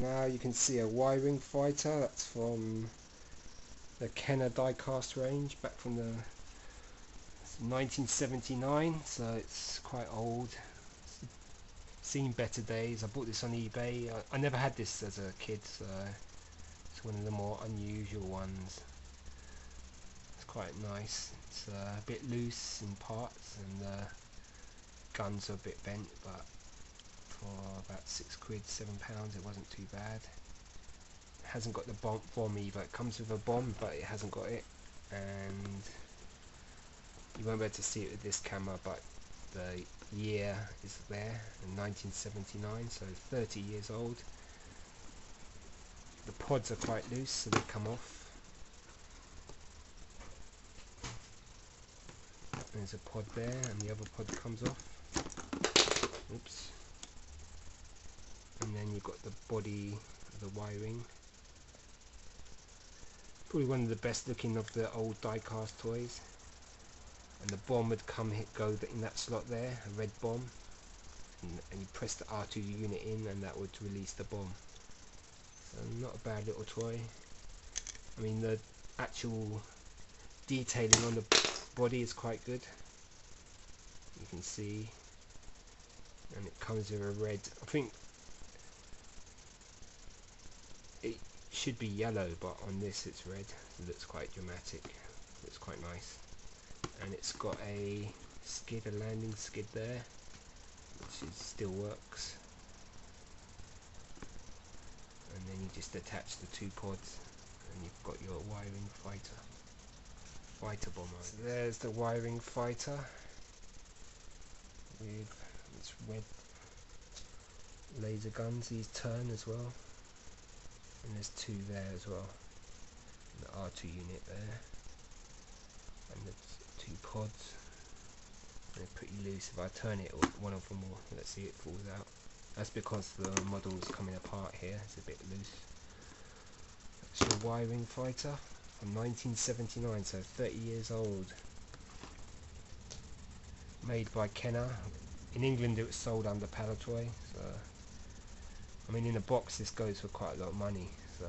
now you can see a Y-Wing fighter. That's from the Kenner diecast range, back from the 1979, so it's quite old. Seen better days. I bought this on eBay. I never had this as a kid, so it's one of the more unusual ones. It's quite nice. It's a bit loose in parts, and the guns are a bit bent, but for about £6, £7, it wasn't too bad. It hasn't got the bomb either. It comes with a bomb, but it hasn't got it, and you won't be able to see it with this camera, but the year is there, in 1979, so 30 years old. The pods are quite loose, so they come off. There's a pod there, and the other pod comes off. Oops. And then you've got the body of the Y-Wing. Probably one of the best looking of the old die-cast toys. And the bomb would go in that slot there, a red bomb, and you press the R2 unit in, and that would release the bomb. So not a bad little toy. I mean, the actual detailing on the body is quite good. You can see, and it comes with a red. I think it should be yellow, but on this it's red. It looks quite dramatic. Looks quite nice. And it's got a skid, a landing skid there, which still works. And then you just attach the two pods, and you've got your Y-Wing fighter bomber. So there's the Y-Wing fighter with its red laser guns. These turn as well, and there's two there as well. And the R2 unit there, and the two pods. They're pretty loose. If I turn it, one of them will, let's see, it falls out. That's because the model's coming apart here. It's a bit loose. That's your Y-Wing fighter from 1979, so 30 years old. Made by Kenner. In England it was sold under Palatoy, so I mean, in a box this goes for quite a lot of money, so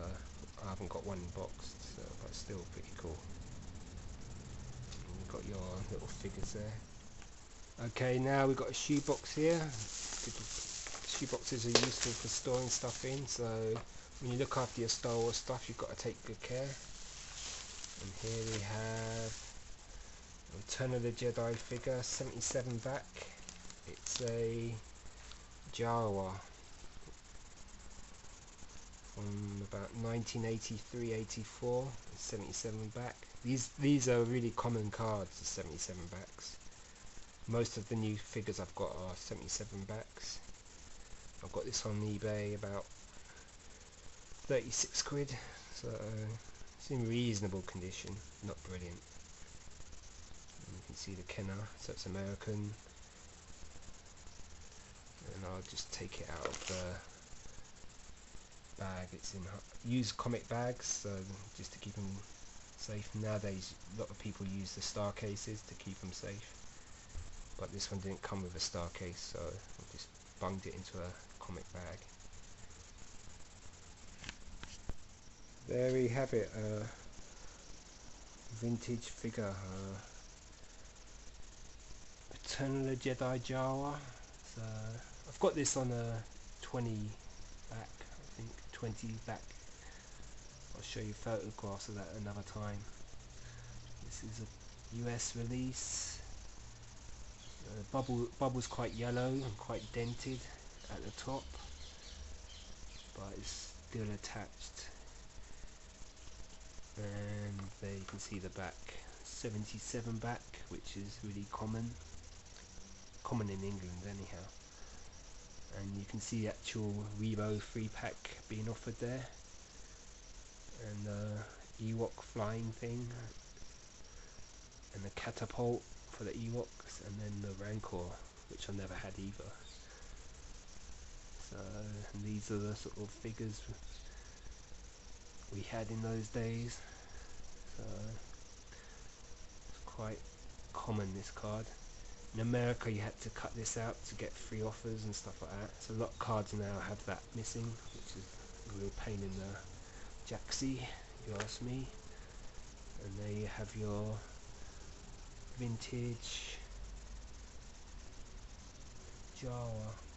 I haven't got one boxed, so, but still pretty cool. You've got your little figures there. Okay, now we've got a shoebox here. Shoeboxes are useful for storing stuff in, so when you look after your Star Wars stuff, you've got to take good care. And here we have Return of the Jedi figure, 77 back. It's a Jawa from about 1983-84, 77 back. These are really common cards, the 77 backs. Most of the new figures I've got are 77 backs. I've got this on eBay about 36 quid, so it's in reasonable condition, not brilliant. And you can see the Kenner, so it's American. And I'll just take it out of the bag. It's in used comic bags, so just to keep them safe. Nowadays a lot of people use the star cases to keep them safe, but this one didn't come with a star case, so I just bunged it into a comic bag. There we have it, vintage figure, Return of the Jedi Jawa. So I've got this on a 20 back, I think 20 back. I'll show you photographs of that another time. This is a US release. Bubble's quite yellow and quite dented at the top, but it's still attached. And there you can see the back, 77 back, which is really common in England anyhow. And you can see the actual Rebo 3-pack being offered there, and the Ewok flying thing, and the catapult for the Ewoks, and then the Rancor, which I never had either. So and these are the sort of figures we had in those days, so it's quite common, this card. In America you had to cut this out to get free offers and stuff like that, so a lot of cards now have that missing, which is a real pain in the jacksie, you ask me. And there you have your vintage Jawa.